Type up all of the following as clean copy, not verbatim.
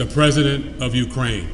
the President of Ukraine.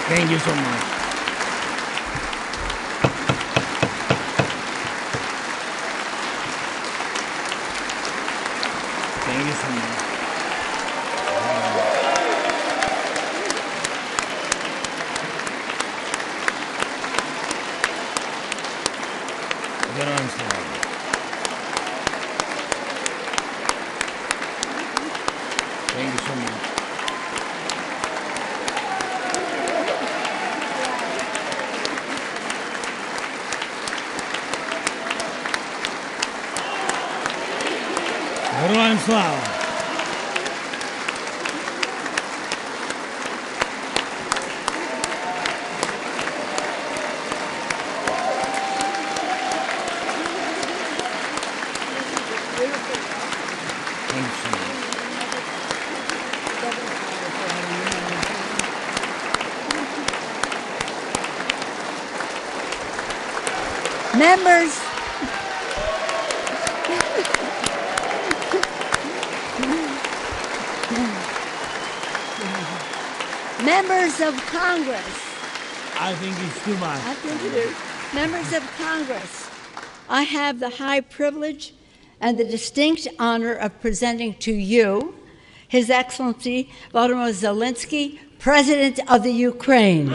Thank you so much. Thank you so much. Героям слава. Thank you so much. Героям слава! Members, members of Congress. I think it's too much. I think it is. Members of Congress, I have the high privilege and the distinct honor of presenting to you His Excellency Volodymyr Zeleński, President of the Ukraine.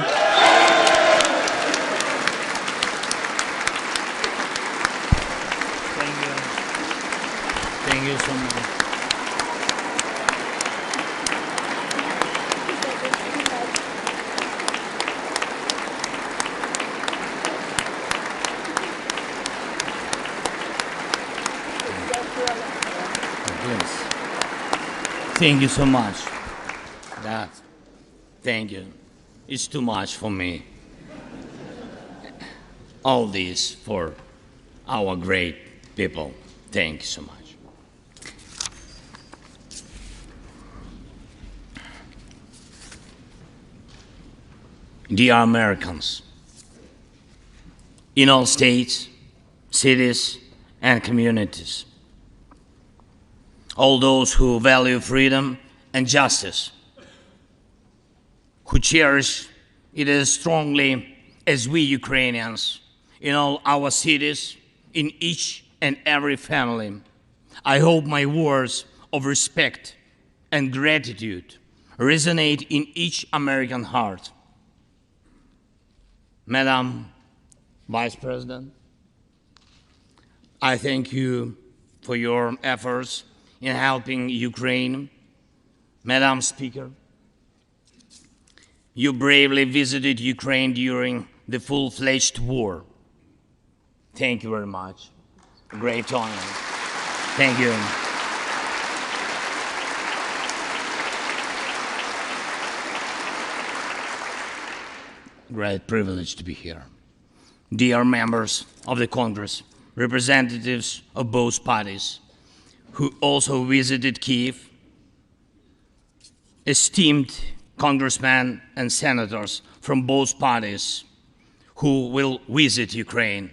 Thank you. Thank you so much. Yes. Thank you so much. Thank you. It's too much for me. All this for our great people. Thank you so much. Dear Americans, in all states, cities, and communities, all those who value freedom and justice, who cherish it as strongly as we Ukrainians, in all our cities, in each and every family, I hope my words of respect and gratitude resonate in each American heart. Madam Vice President, I thank you for your efforts in helping Ukraine. Madam Speaker, you bravely visited Ukraine during the full-fledged war. Thank you very much. A great honor. Thank you. Great privilege to be here. Dear members of the Congress, representatives of both parties, who also visited Kyiv, esteemed congressmen and senators from both parties who will visit Ukraine,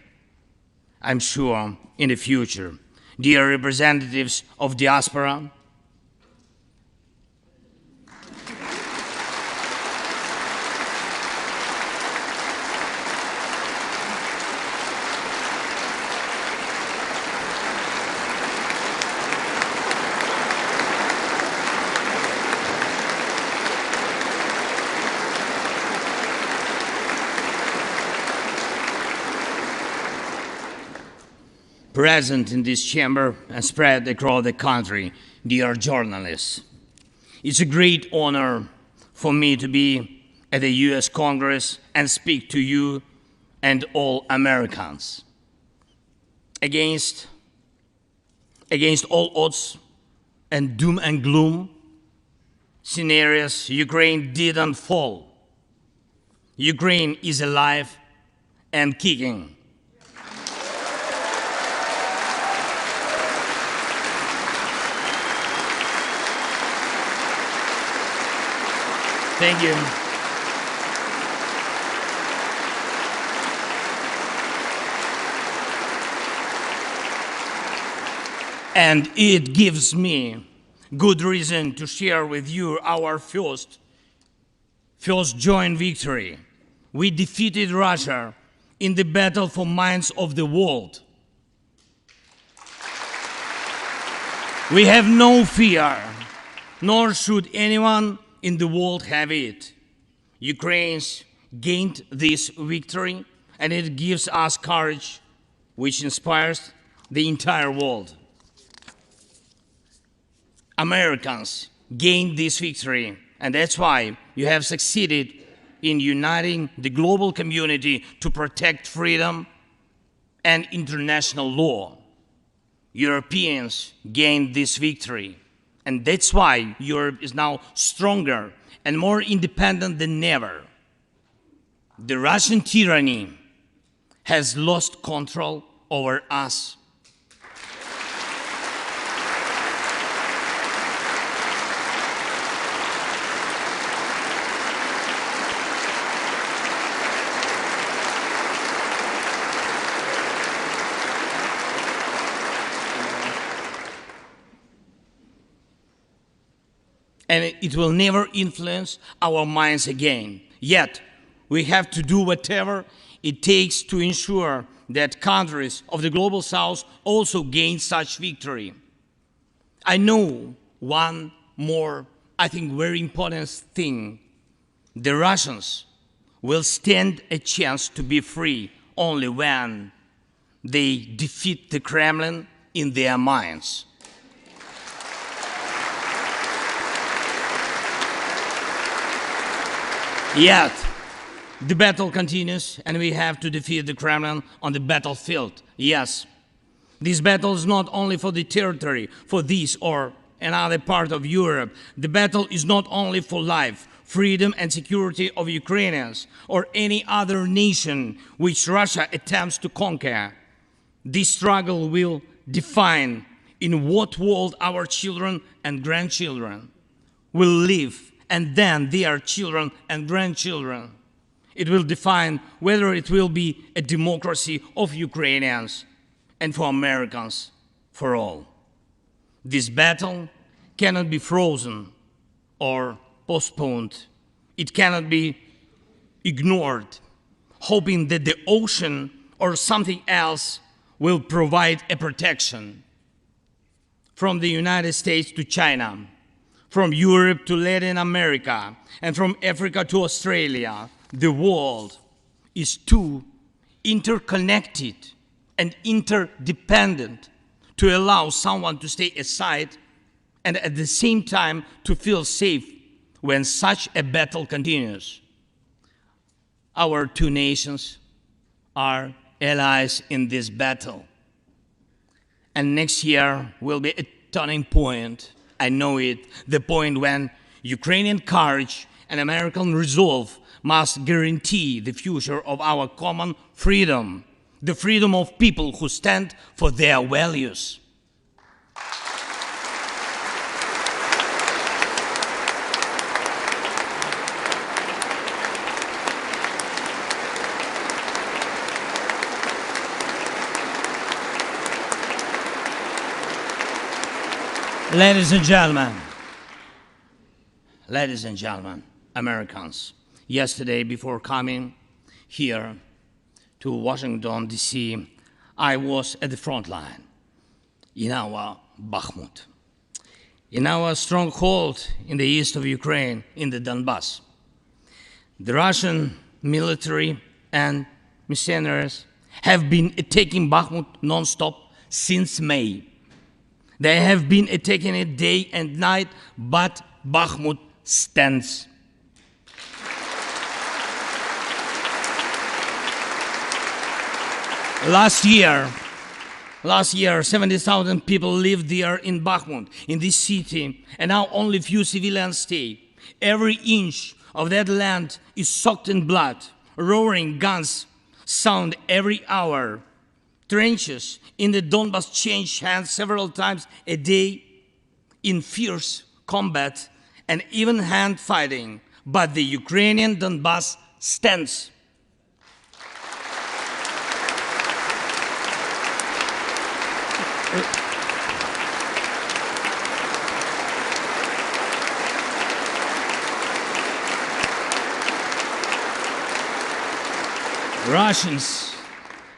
I'm sure, in the future. Dear representatives of diaspora, present in this chamber and spread across the country, dear journalists. It's a great honor for me to be at the US Congress and speak to you and all Americans. Against all odds and doom and gloom scenarios, Ukraine didn't fall. Ukraine is alive and kicking. Thank you. And it gives me good reason to share with you our first joint victory. We defeated Russia in the battle for minds of the world. We have no fear, nor should anyone in the world have it. Ukrainians gained this victory, and it gives us courage, which inspires the entire world. Americans gained this victory, and that's why you have succeeded in uniting the global community to protect freedom and international law. Europeans gained this victory, and that's why Europe is now stronger and more independent than ever. The Russian tyranny has lost control over us. And it will never influence our minds again. Yet, we have to do whatever it takes to ensure that countries of the global south also gain such victory. I know one more, I think, very important thing. The Russians will stand a chance to be free only when they defeat the Kremlin in their minds. Yet, the battle continues, and we have to defeat the Kremlin on the battlefield. Yes, this battle is not only for the territory, for this or another part of Europe. The battle is not only for life, freedom, and security of Ukrainians or any other nation which Russia attempts to conquer. This struggle will define in what world our children and grandchildren will live, and then their children and grandchildren. It will define whether it will be a democracy of Ukrainians and for Americans for all. This battle cannot be frozen or postponed. It cannot be ignored, hoping that the ocean or something else will provide a protection. From the United States to China, from Europe to Latin America, and from Africa to Australia, the world is too interconnected and interdependent to allow someone to stay aside and at the same time to feel safe when such a battle continues. Our two nations are allies in this battle. And next year will be a turning point. I know it, the point when Ukrainian courage and American resolve must guarantee the future of our common freedom, the freedom of people who stand for their values. Ladies and gentlemen, Americans, yesterday before coming here to Washington, D.C., I was at the front line in our Bakhmut, in our stronghold in the east of Ukraine, in the Donbass. The Russian military and mercenaries have been attacking Bakhmut non-stop since May. They have been attacking it day and night, but Bakhmut stands. Last year, 70,000 people lived there in Bakhmut, in this city, and now only few civilians stay. Every inch of that land is soaked in blood. Roaring guns sound every hour. Trenches in the Donbas change hands several times a day in fierce combat and even hand fighting. But the Ukrainian Donbas stands.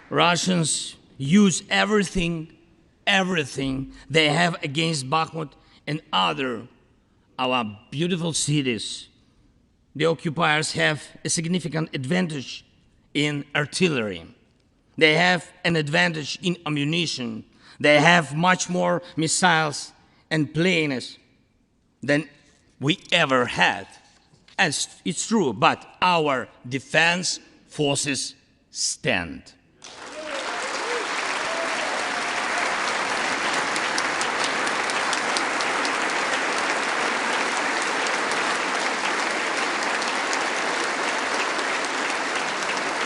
Russians use everything they have against Bakhmut and our beautiful cities. The occupiers have a significant advantage in artillery. They have an advantage in ammunition. They have much more missiles and planes than we ever had. And it's true, but our defense forces stand.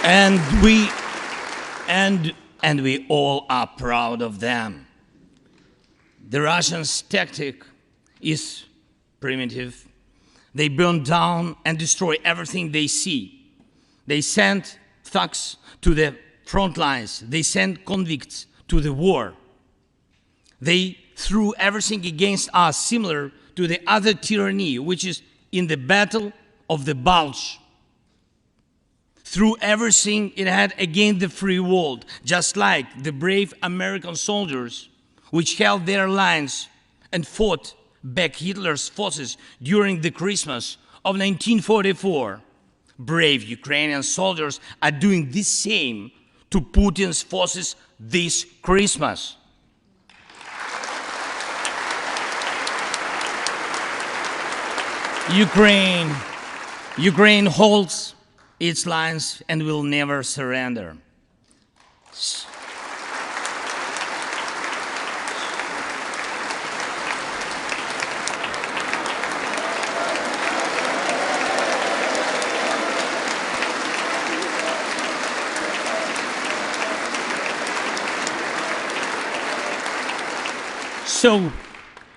And we all are proud of them. The Russians' tactic is primitive. They burn down and destroy everything they see. They send thugs to the front lines. They send convicts to the war. They threw everything against us, similar to the other tyranny, which is in the Battle of the Bulge. Threw everything it had against the free world, just like the brave American soldiers which held their lines and fought back Hitler's forces during the Christmas of 1944. Brave Ukrainian soldiers are doing the same to Putin's forces this Christmas. Ukraine holds its lines and will never surrender.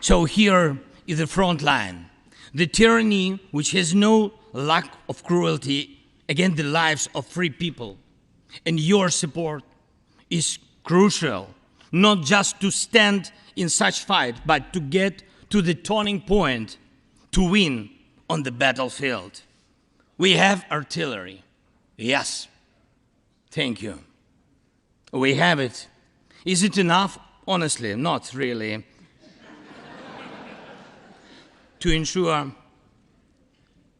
So here is the front line. The tyranny which has no lack of cruelty against the lives of free people. And your support is crucial, not just to stand in such fight, but to get to the turning point to win on the battlefield. We have artillery. Yes. Thank you. We have it. Is it enough? Honestly, not really. To ensure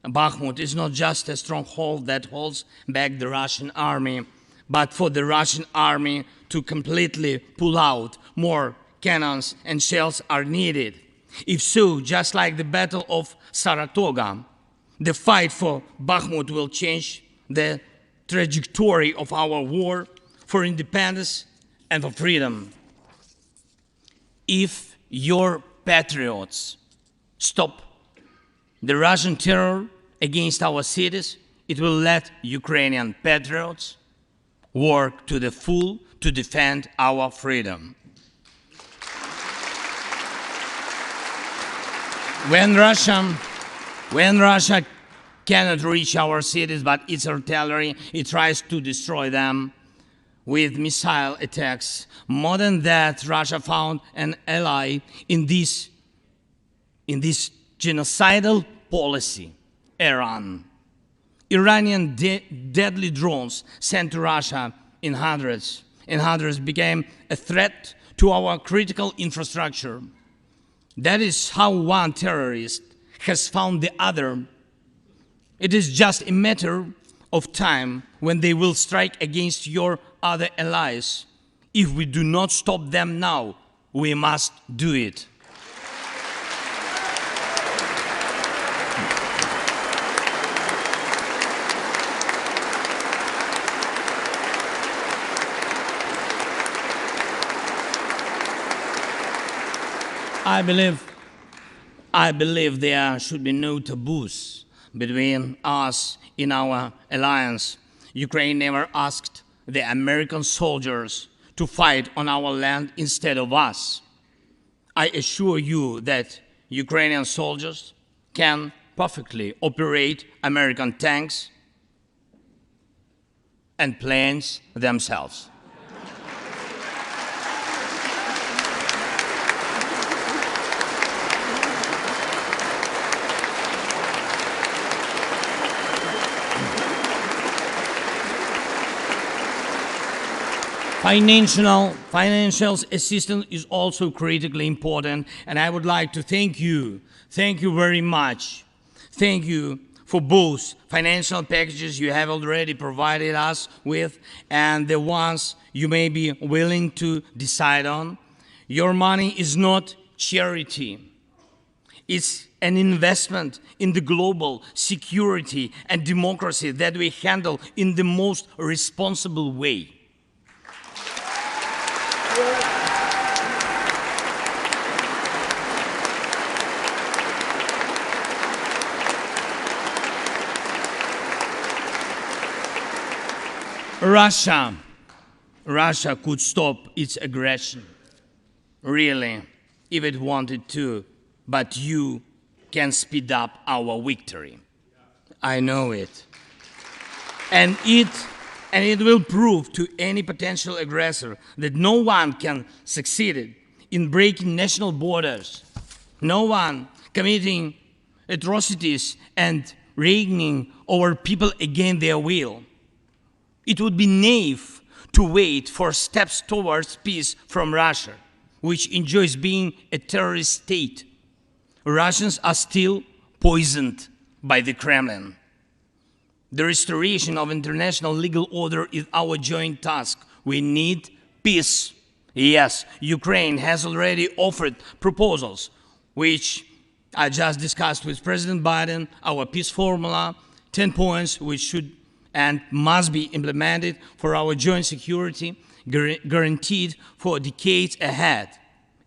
Bakhmut is not just a stronghold that holds back the Russian army, but for the Russian army to completely pull out, more cannons and shells are needed. If so, just like the Battle of Saratoga, the fight for Bakhmut will change the trajectory of our war for independence and for freedom. If your patriots stop the Russian terror against our cities, it will let Ukrainian patriots work to the full to defend our freedom. When Russia cannot reach our cities, but its artillery, it tries to destroy them with missile attacks. More than that, Russia found an ally in this genocidal policy, Iran. Iranian deadly drones sent to Russia in hundreds became a threat to our critical infrastructure. That is how one terrorist has found the other. It is just a matter of time when they will strike against your other allies. If we do not stop them now, we must do it. I believe there should be no taboos between us in our alliance. Ukraine never asked the American soldiers to fight on our land instead of us. I assure you that Ukrainian soldiers can perfectly operate American tanks and planes themselves. Financial assistance is also critically important, and I would like to thank you very much. Thank you for both financial packages you have already provided us with and the ones you may be willing to decide on. Your money is not charity. It's an investment in the global security and democracy that we handle in the most responsible way. Russia could stop its aggression, really, if it wanted to, but you can speed up our victory. I know it. And it will prove to any potential aggressor that no one can succeed in breaking national borders, no one committing atrocities and reigning over people against their will. It would be naive to wait for steps towards peace from Russia, which enjoys being a terrorist state. Russians are still poisoned by the Kremlin. The restoration of international legal order is our joint task. We need peace. Yes, Ukraine has already offered proposals, which I just discussed with President Biden, our peace formula, 10 points which should and must be implemented for our joint security, guaranteed for decades ahead.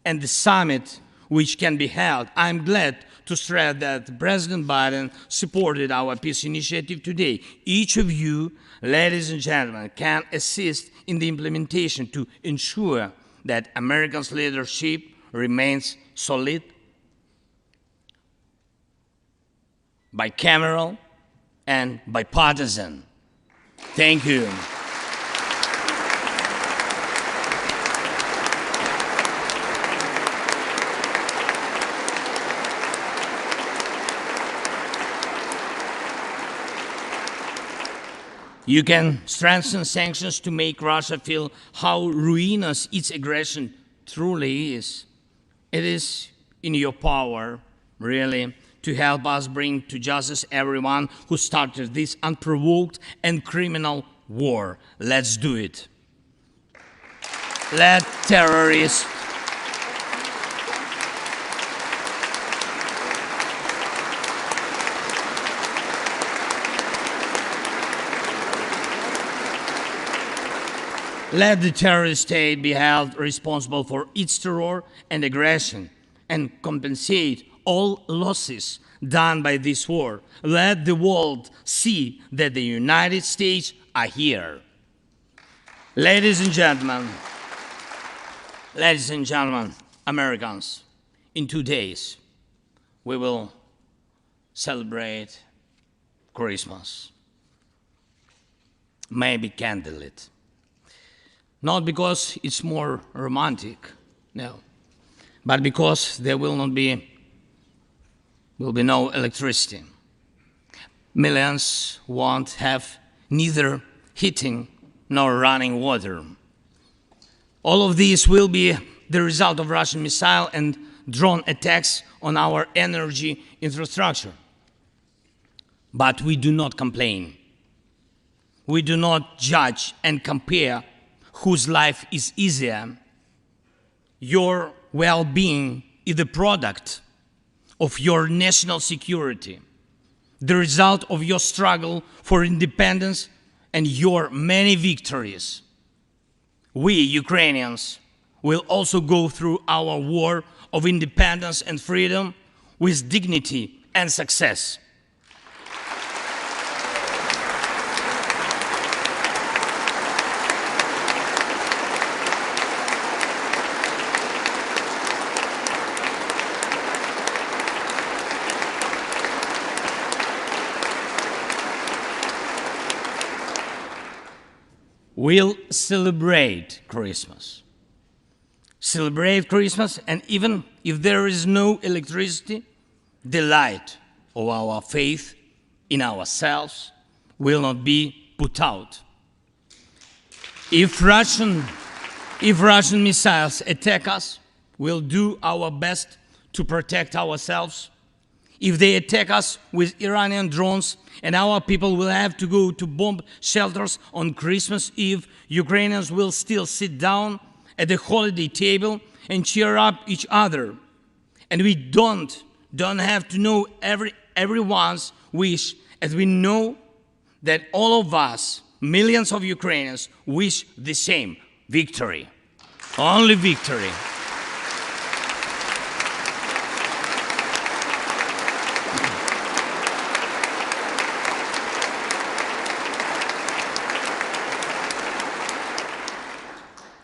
And the summit which can be held, I'm glad to stress that President Biden supported our peace initiative today. Each of you, ladies and gentlemen, can assist in the implementation to ensure that America's leadership remains solid, bicameral, and bipartisan. Thank you. You can strengthen sanctions to make Russia feel how ruinous its aggression truly is. It is in your power, really, to help us bring to justice everyone who started this unprovoked and criminal war. Let's do it. Let terrorists Let the terrorist state be held responsible for its terror and aggression and compensate all losses done by this war. Let the world see that the United States are here. Ladies and gentlemen, Americans, in 2 days, we will celebrate Christmas. Maybe candlelit. Not because it's more romantic, no, but because there will be no electricity. Millions won't have neither heating nor running water. All of these will be the result of Russian missile and drone attacks on our energy infrastructure. But we do not complain. We do not judge and compare whose life is easier. Your well-being is the product of your national security, the result of your struggle for independence and your many victories. We, Ukrainians, will also go through our war of independence and freedom with dignity and success. We'll celebrate Christmas. Celebrate Christmas, and even if there is no electricity, the light of our faith in ourselves will not be put out. If Russian missiles attack us, we'll do our best to protect ourselves. If they attack us with Iranian drones and our people will have to go to bomb shelters on Christmas Eve, Ukrainians will still sit down at the holiday table and cheer up each other. And we don't have to know everyone's wish, as we know that all of us, millions of Ukrainians, wish the same: victory. Only victory.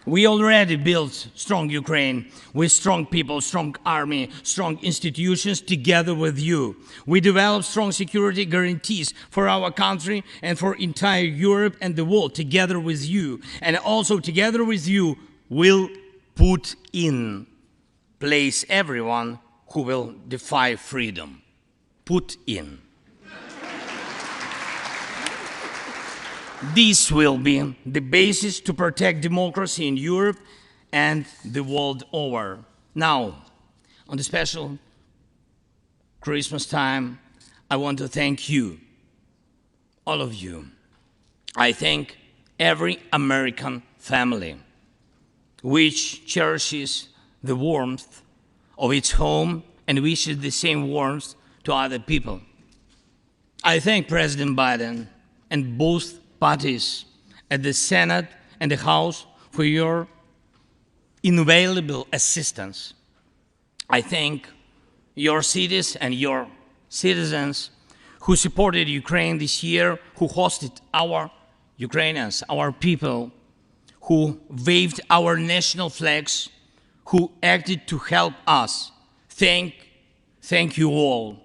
We already built strong Ukraine with strong people, strong army, strong institutions together with you. We developed strong security guarantees for our country and for entire Europe and the world together with you. And also together with you, we'll put in place everyone who will defy freedom. Put in. This will be the basis to protect democracy in Europe and the world over. Now, on the special Christmas time, I want to thank you, all of you. I thank every American family which cherishes the warmth of its home and wishes the same warmth to other people. I thank President Biden and both parties at the Senate and the House for your invaluable assistance. I thank your cities and your citizens who supported Ukraine this year, who hosted our Ukrainians, our people, who waved our national flags, who acted to help us. Thank you all,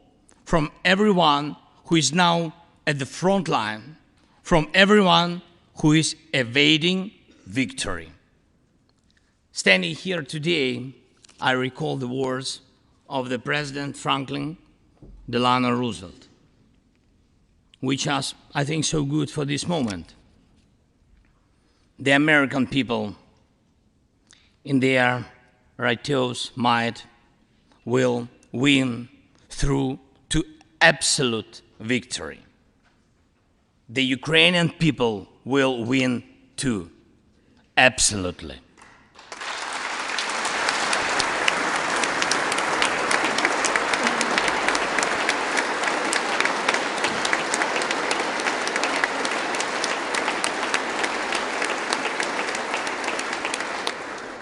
from everyone who is now at the front line, from everyone who is evading victory. Standing here today, I recall the words of the President Franklin Delano Roosevelt, which are, I think, so good for this moment. The American people, in their righteous might, will win through to absolute victory. The Ukrainian people will win too, absolutely.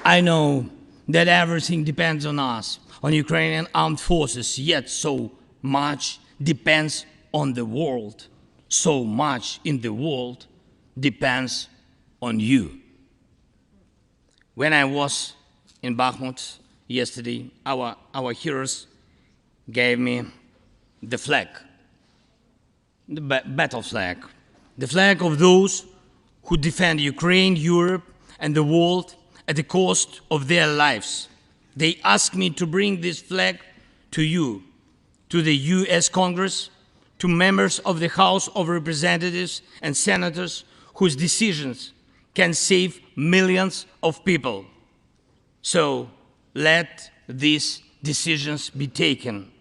I know that everything depends on us, on Ukrainian armed forces, yet so much depends on the world. So much in the world depends on you. When I was in Bakhmut yesterday, our heroes gave me the flag, the battle flag, the flag of those who defend Ukraine, Europe, and the world at the cost of their lives. They asked me to bring this flag to you, to the US Congress, to members of the House of Representatives and senators whose decisions can save millions of people. So let these decisions be taken.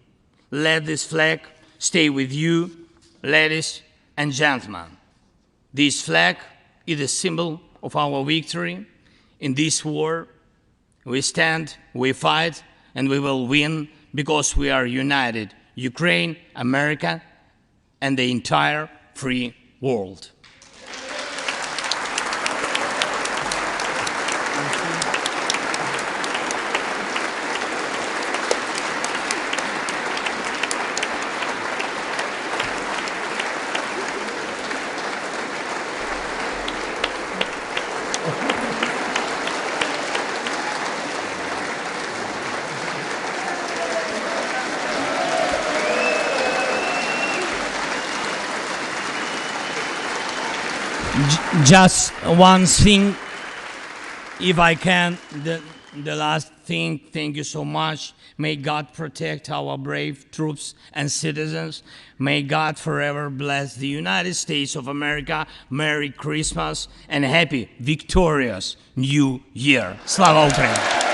Let this flag stay with you, ladies and gentlemen. This flag is a symbol of our victory in this war. We stand, we fight, and we will win because we are united, Ukraine, America, and the entire free world. Just one thing, if I can, the last thing, thank you so much. May God protect our brave troops and citizens. May God forever bless the United States of America. Merry Christmas and happy, victorious New Year. Slava Ukraini!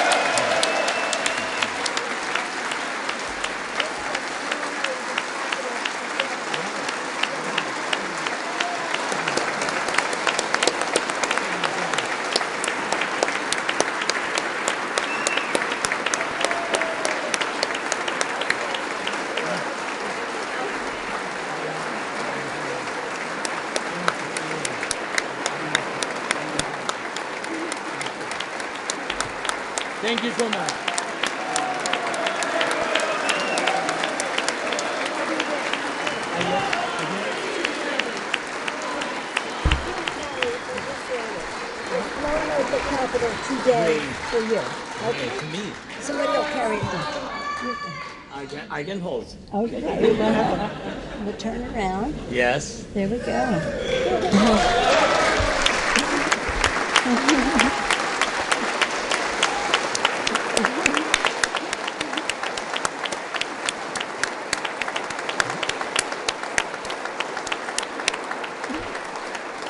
Thank you so much. The Capitol today for you. Okay. To me, Somebody will carry it. I can hold. Okay. We'll turn around. Yes. There we go.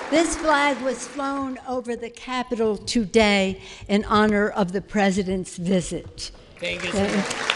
This flag was flown over the Capitol today in honor of the President's visit. Thank you so much.